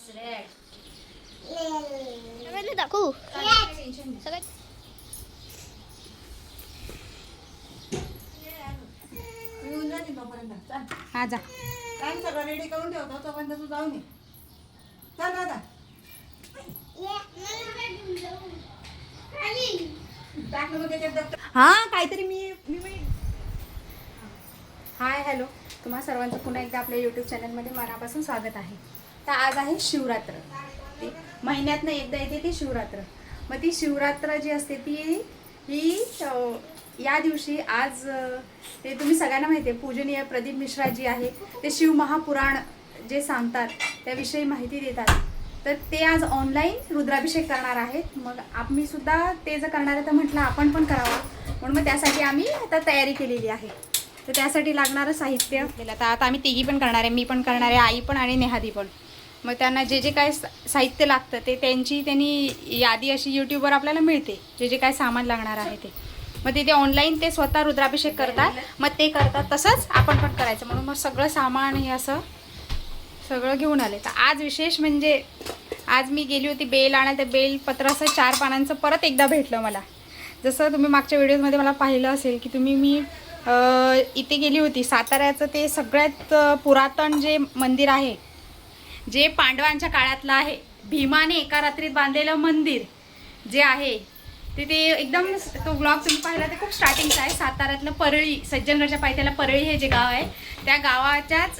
सगळ्यांना दाखवू सगळ्यात. हा जा. काय सगळं रेडी करून ठेवतो तोपर्यंत तू जाऊन ये. चल दादा. हा काहीतरी मी हाय हॅलो, तुम्हा सर्वांचं पुन्हा एकदा आपल्या यूट्यूब चॅनलमध्ये मनापासून स्वागत आहे. तर आज आहे शिवरात्र. ती महिन्यातनं एकदा येते ती शिवरात्र. मग ती शिवरात्र जी असते ती ही या दिवशी आज ते तुम्ही सगळ्यांना माहिती आहे, पूजनीय प्रदीप मिश्रा जी आहे ते शिव महापुराण जे सांगतात त्याविषयी माहिती देतात. तर ते आज ऑनलाईन रुद्राभिषेक करणार आहेत. मग आम्ही सुद्धा ते जर करणार आहे तर म्हटलं आपण पण करावं, म्हणून मग त्यासाठी आम्ही आता तयारी केलेली आहे. तर त्यासाठी लागणारं साहित्य तर आता आम्ही तिघी पण करणार आहे, मी पण करणार आहे, आई पण आणि नेहादी पण. मग त्यांना जे जे काय साहित्य लागतं ते त्यांनी यादी अशी यूट्यूबवर आपल्याला मिळते, जे जे काय सामान लागणार आहे ते. मग ते ऑनलाईन ते स्वतः रुद्राभिषेक करतात, मग ते करतात तसंच आपण पण करायचं, म्हणून मग सगळं सामान हे असं सगळं घेऊन आले. तर आज विशेष म्हणजे आज मी गेली होती बेल आणायला. तर बेलपत्र असं 4 पानांचं परत एकदा भेटलं मला. जसं तुम्ही मागच्या व्हिडिओमध्ये मला पाहिलं असेल की मी इथे गेली होती साताऱ्याचं ते सगळ्यात पुरातन जे मंदिर आहे, जे पांडवांच्या काळातलं आहे, भीमाने एका रात्रीत बांधलेलं मंदिर जे आहे ते एकदम, तो ब्लॉग तुम्ही पाहिला ते खूप स्टार्टिंगचा आहे. साताऱ्यातलं परळी, सज्जनगडच्या पायथ्याला परळी हे जे गाव आहे त्या गावाच्याच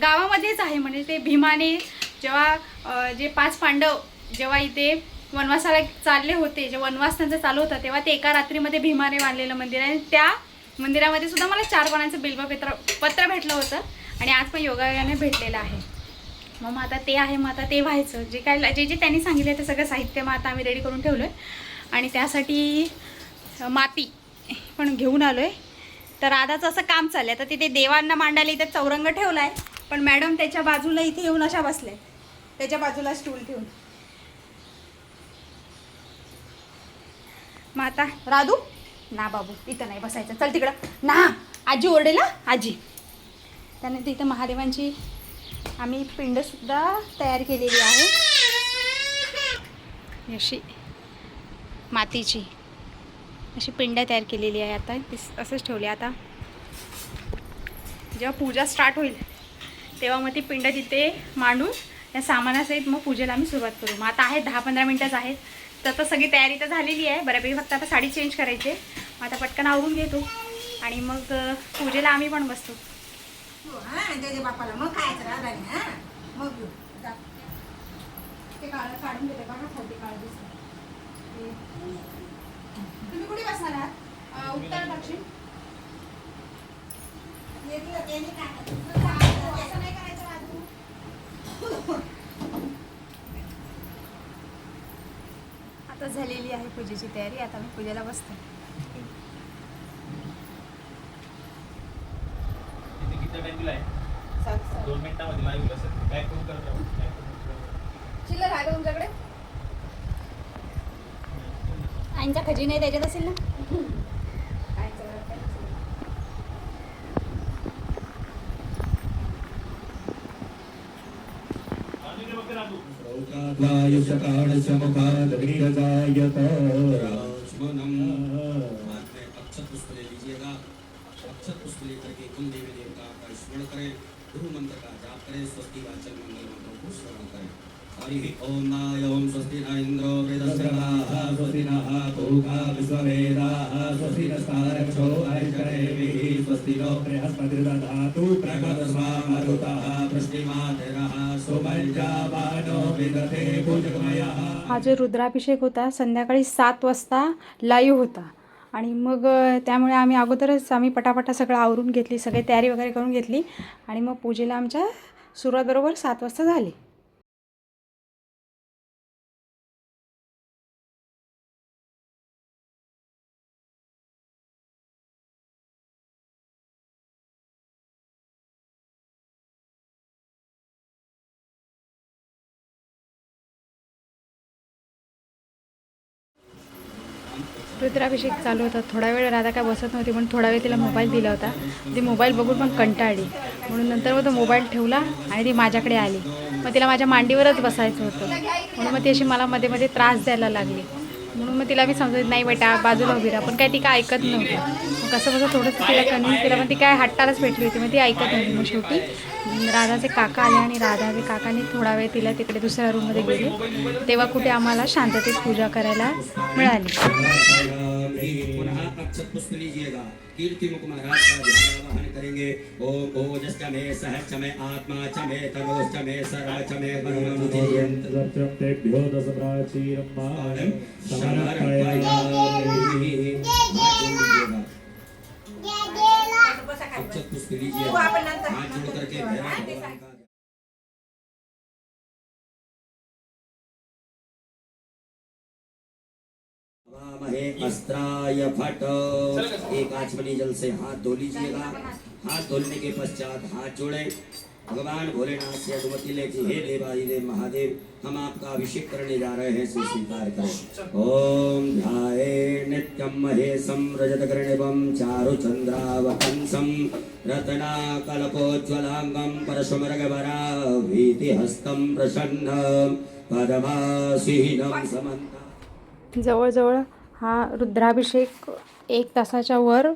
गावामध्येच आहे. म्हणजे ते भीमाने जेव्हा जे 5 पांडव जेव्हा इथे वनवासाला चालले होते, जे वनवास त्यांचा चालू होता, तेव्हा ते एका रात्रीमध्ये भीमाने बांधलेलं मंदिर आहे. त्या मंदिरामध्ये सुद्धा मला 4 पानांचं बिल्वपत्र भेटलं होतं आणि आज पण योगायोगाने भेटलेलं आहे. मग आता ते आहे, मग आता ते व्हायचं. जे त्यांनी सांगितलं ते सगळं साहित्य मग आता आम्ही रेडी करून ठेवलं आहे. आणि त्यासाठी माती पण घेऊन आलो आहे. तर राधाचं असं काम चाललं आहे. तर तिथे देवांना मांडायला इथे चौरंग ठेवला आहे, पण मॅडम त्याच्या बाजूला इथे येऊन अशा बसल्या, त्याच्या बाजूला स्टूल ठेवून. मग आता राधू ना बाबू इथं नाही बसायचं, चल तिकडं ना, आजी ओरडेल आजी. त्यानंतर इथं महादेवांची आम्ही पिंडसुद्धा तयार केलेली आहे, अशी मातीची अशी पिंड तयार केलेली आहे. आता ती असंच ठेवली. आता जेव्हा पूजा स्टार्ट होईल तेव्हा मग ती पिंड तिथे मांडून त्या सामानासहित मग पूजेला आम्ही सुरुवात करू. मग आता आहे 10-15 मिनटंच आहेत. तर सगळी तयारी तर झालेली आहे बऱ्यापैकी, फक्त आता साडी चेंज करायची. मग आता पटकन आवरून घेतो आणि मग पूजेला आम्ही पण बसतो. बापाला मग खायचं मग ते काढून घेते बघा, खाते काळ दिसतं. तुम्ही कुठे बसणार आहात? उत्तर दक्षिण असं नाही करायचं राजू. आता झालेली आहे पूजेची तयारी. आता मी पूजेला बसते. दोन मिनिटांमध्ये लाईव्ह असेल. बॅक करून करत चिल्लर आहे का तुमच्याकडे? आईंचा खजिना आहे त्याच्यात असेल ना. पुष्प ले लीजिएगा. अक्षत पुष्प लेकर के कुल देवी देवता का स्मरण करें, गुरु मंत्र का जाप करें, स्वस्ति वाचन मंगल मंत्रों को श्रवण करें. हरि ओम नाय ओम स्वस्ति न इंद्रो वृद्धश्रवाः स्वस्ति नः पूषा विश्ववेदाः स्वस्ति नस्तारक्षो अरिष्टनेमिः स्वस्ति नो बृहस्पतिर्दधातु प्रकटस्वा मरुतः वृष्टिमातिरः सुमञ्जावानो विदधे भुजगमयः. हा जो रुद्राभिषेक होता संध्याकाळी 7 वाजता लाईव्ह होता. आणि मग त्यामुळे आम्ही पटापटा सगळं आवरून घेतली, सगळी तयारी वगैरे करून घेतली आणि मग पूजेला आमच्या सुरुवात बरोबर 7 वाजता झाली. रुद्राभिषेक चालू होता. थोडा वेळ राधा काय बसत नव्हती, पण थोडा वेळ तिला मोबाईल दिला होता. ती मोबाईल बघून पण कंटाळली, म्हणून नंतर मग तो मोबाईल ठेवला आणि ती माझ्याकडे आली. मग तिला माझ्या मांडीवरच बसायचं होतं, म्हणून मग ती अशी मला मध्ये मध्ये त्रास द्यायला लागली. म्हणून मग तिला मी समजत नाही बेटा बाजूला उभी राहा, पण काय ती काय ऐकत नव्हती. मग कसं कसं थोडंसं तिला कन्व्हिन्स केलं, पण ती काय हट्टालाच पेटली होती, मग ती ऐकत नव्हती. मग शेवटी राधाचे काका आले आणि राधाचे काकांनी थोडा वेळ तिला तिकडे दुसऱ्या रूममध्ये गेले. तेव्हा कुठे आम्हाला शांततेत पूजा करायला मिळाली. पुनः अक्षत पुष्प लीजिएगा. कीर्ति मुख महाराज का ध्यान आवाहन करेंगे. ओम ओजश्च मे सहश्च मे आत्मा च मे तनोश्च मे सरा च मे तेभ्यो दश प्राचीरं मानं अक्षत पुष्प लीजिएगा. हाथ जोड़ करके भैरव भगवान का महे अस्त्राय फट. एक आचमनी जल से हाथ धो लीजिएगा. हाथ धोने के पश्चात हाथ जोड़े. भगवान भोलेनाथ से अनुमति ले कि हे देवादिदेव महादेव, हम आपका अभिषेक करने जा रहे हैं, इसे स्वीकार करें. ओम ध्याये नित्यं महेशं रजतकर्णिवं चारुचंद्रावतंसं रत्नाकल्पोज्ज्वलांगं परशुमृगवरा भीतिहस्तं प्रसन्नं पद्मासीनं समन्ता. जवळजवळ हा रुद्राभिषेक 1 तासाच्या वर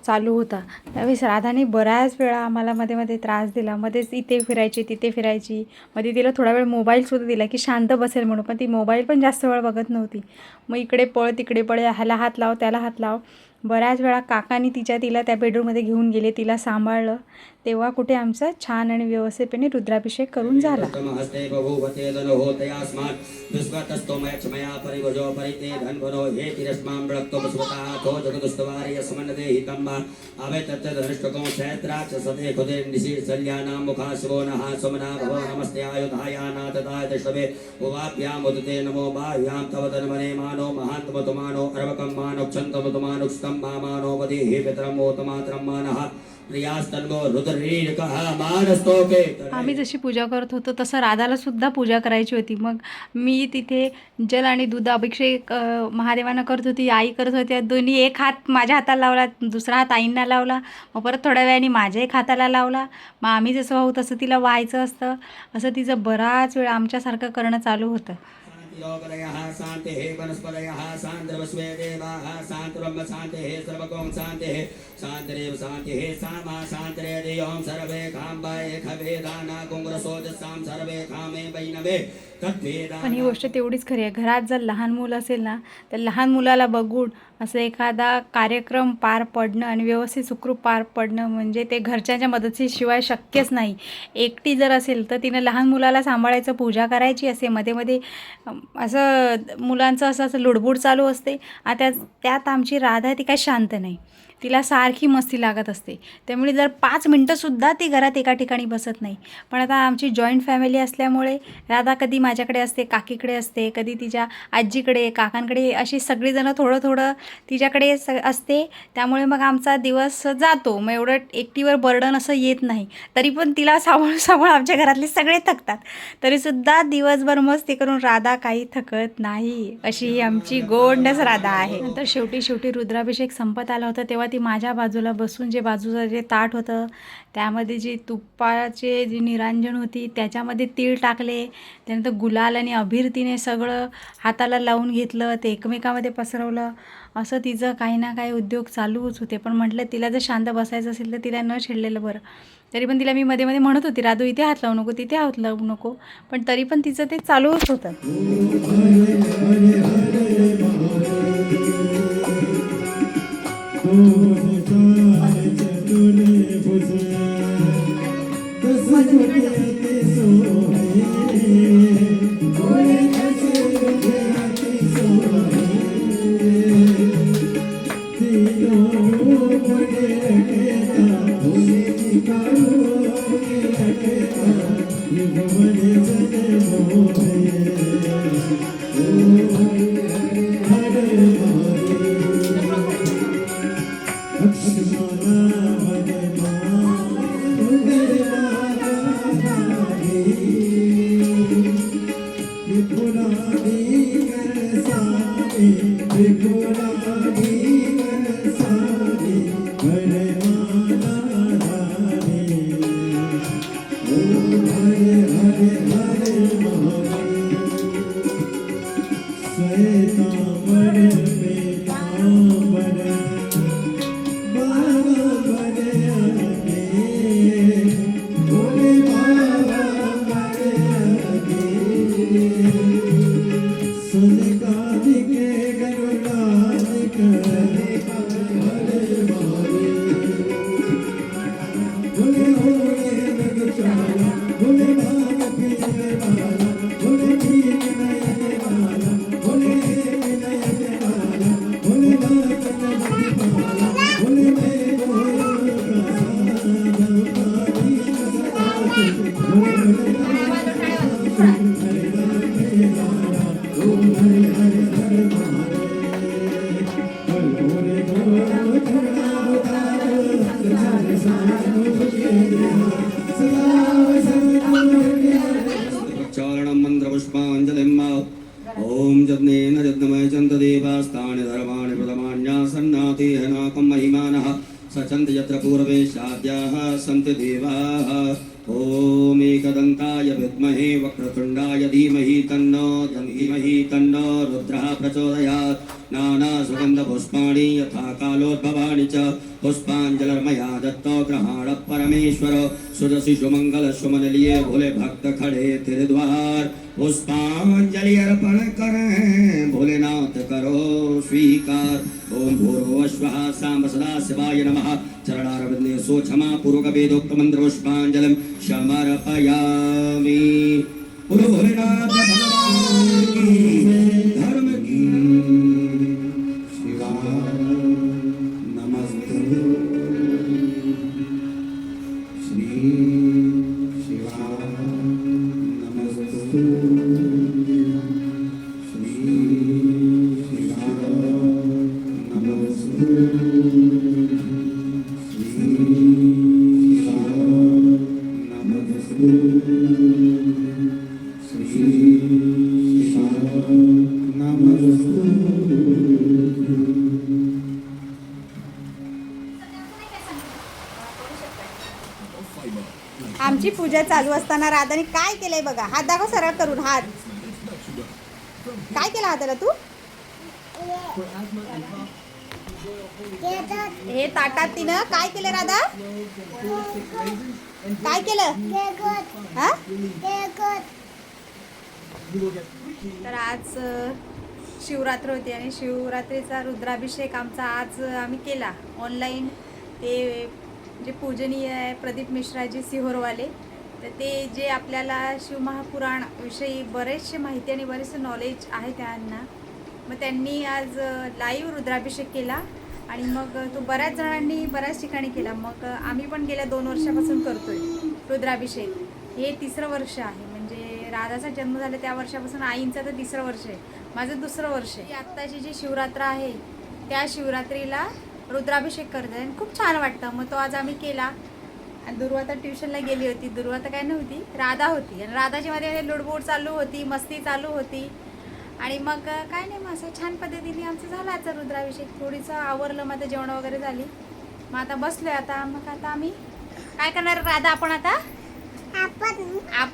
चालू होता. त्यावेळेस राधाने बऱ्याच वेळा आम्हाला मध्ये मध्ये त्रास दिला. मध्येच इथे फिरायची तिथे फिरायची. मध्ये तिला थोडा वेळ मोबाईलसुद्धा दिला की शांत बसेल म्हणून, पण ती मोबाईल पण जास्त वेळ बघत नव्हती. मग इकडे पळ तिकडे पळ, ह्याला हात लाव त्याला हात लाव. बऱ्याच वेळा काकांनी तिला त्या बेडरूममध्ये घेऊन गेले, तिला सांभाळलं. तेव्हा कुठे आमचा छान आणि व्यवस्थितपणे रुद्राभिषेक करून झाला. आम्ही जशी पूजा करत होतो तसं राधाला सुद्धा पूजा करायची होती. मग मी तिथे जल आणि दूध अभिषेक महादेवांना करत होती, आई करत होती. दोन्ही एक हात माझ्या हाताला लावला, दुसरा हात आईंना लावला. मग परत थोड्या वेळाने माझ्या एक हाताला लावला. मग आम्ही जसं वाहू तसं तिला व्हायचं असतं. असं तिचं बराच वेळ आमच्यासारखं करणं चालू होतं. शांति वनस्पतयः शांतिर्वस्वे देवाः शांतिर्ब्रह्म शांतिः सर्वगों शांतिः शांतिरेव शांतिः सामा शांतिरेदि ओम सर्वे काम्बाय खवेदाना कुंग्रसोदसाम सर्वे कामे वैनवे. पण ही गोष्ट तेवढीच खरी आहे, घरात जर लहान मूल असेल ना, तर लहान मुलाला बघून असं एखादा कार्यक्रम पार पडणं आणि व्यवस्थित सुखरूप पार पडणं म्हणजे ते घरच्यांच्या मदतीशिवाय शक्यच नाही. एकटी जर असेल तर तिनं लहान मुलाला सांभाळायचं, पूजा करायची असे, मध्ये मध्ये असं मुलांचं असं लुडबुड चालू असते. आता त्यात आमची राधा ती काय शांत नाही, तिला सारखी मस्ती लागत असते. त्यामुळे जर 5 मिनटंसुद्धा ती घरात एका ठिकाणी बसत नाही. पण आता आमची जॉईंट फॅमिली असल्यामुळे राधा कधी माझ्याकडे असते, काकीकडे असते, कधी तिच्या आजीकडे, काकांकडे, अशी सगळीजणं थोडं थोडं तिच्याकडे असते. त्यामुळे मग आमचा दिवस जातो. मग एवढं एकटीवर बर्डन असं येत नाही. तरी पण तिला सांभाळून आमच्या घरातले सगळे थकतात, तरीसुद्धा दिवसभर मस्ती करून राधा काही थकत नाही. अशी ही आमची गोंडच राधा आहे. नंतर शेवटी रुद्राभिषेक संपत आला होता. तेव्हा ती माझ्या बाजूला बसून जे बाजूचं जे ताट होतं त्यामध्ये जी तुपाचे जी निरांजन होती त्याच्यामध्ये तीळ टाकले. त्यानंतर गुलाल आणि अबीर तिने सगळं हाताला लावून घेतलं, ते एकमेकामध्ये पसरवलं. असं तिचं काही ना काही उद्योग चालूच होते. पण म्हटलं तिला जर शांत बसायचं असेल तर तिला न छेडलेलं बरं. तरी पण तिला मी मध्ये मध्ये म्हणत होती, राधू इथे हात लावू नको, तिथे हात लावू नको, पण तरी पण तिचं ते चालूच होतं. Tripura यत्र पूर्वे शाद्याः सन्ति देवाः ॐ एकदन्ताय विद्महे वक्रतुण्डाय धीमहि तन्नो रुद्रः प्रचोदयात् नानासुगन्धपुष्पाणि यथा कालोद्भवानि च पुष्पाञ्जलिर्मया दत्तो ग्रहाण परमेश्वर सुदसि सुमंगल सुमन लिए भोले भक्त खड़े तेरे द्वार पुष्पांजलि अर्पण करें भोलेनाथ करो स्वीकार ओम भूर्भुवः स्वः साम्ब सदा शिवाय नमः चरणारविंदे सोक्षमा पूर्वक वेदोक्त मंत्र पुष्पांजलिं समर्पयामि। बोलो भोलेनाथ भगवान की धर्म की शिवाय नमस्ते श्री शिवाय नमस्ते श्री शिवाय नमस्ते श्री शिवाय नमस्ते श्री शिवाय नमस्ते। आमची पूजा चालू असताना राधाने काय केलंय बघा. हात दाखव सरळ करून. हात काय केलं हाताला तू? हे ताटात तिनं काय केलं राधा? काय केलं? हा? तर आज शिवरात्र होती आणि शिवरात्रीचा रुद्राभिषेक आमचा आज आम्ही केला ऑनलाईन. ते जे पूजनीय आहे प्रदीप मिश्राजी सिहोरवाले, तर ते जे आपल्याला शिवमहापुराण विषयी बरेचसे माहिती आणि बरेचसे नॉलेज आहे त्यांना, मग त्यांनी आज लाईव्ह रुद्राभिषेक केला आणि मग तो बऱ्याच जणांनी बऱ्याच ठिकाणी केला. मग आम्ही पण गेल्या 2 वर्षापासून करतोय रुद्राभिषेक. हे 3रं वर्ष आहे. म्हणजे राधाचा जन्म झाला त्या वर्षापासून आईंचं तर 3रं वर्ष आहे, माझं 2रं वर्ष आहे. आत्ताची जी शिवरात्र आहे त्या शिवरात्रीला रुद्राभिषेक करते आणि खूप छान वाटतं. मग तो आज आम्ही केला. आणि दुर्वा तर ट्युशनला गेली होती. दुर्वा तर काय नव्हती, राधा होती. आणि राधाची मध्ये लुडबुड चालू होती, मस्ती चालू होती. आणि मग काय नाही, मग असं छान पद्धतीने आमचं झालं आजचा रुद्राभिषेक. थोडीसं आवरलं, मग आता जेवण वगैरे झाली. मग आता बसलोय. आता मग आता आम्ही काय करणार राधा? आपण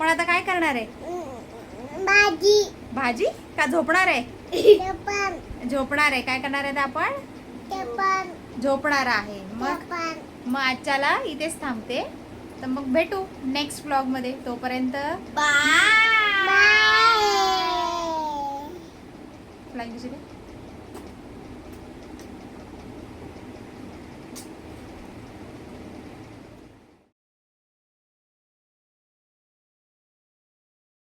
आता काय करणार आहे? भाजी का झोपणार आहे? झोपणार आहे. काय करणार आहे आपण? झोपणार आहे. मग आजच्याला इथेच थांबते. तर मग भेटू नेक्स्ट व्लॉग मध्ये. तोपर्यंत बाय.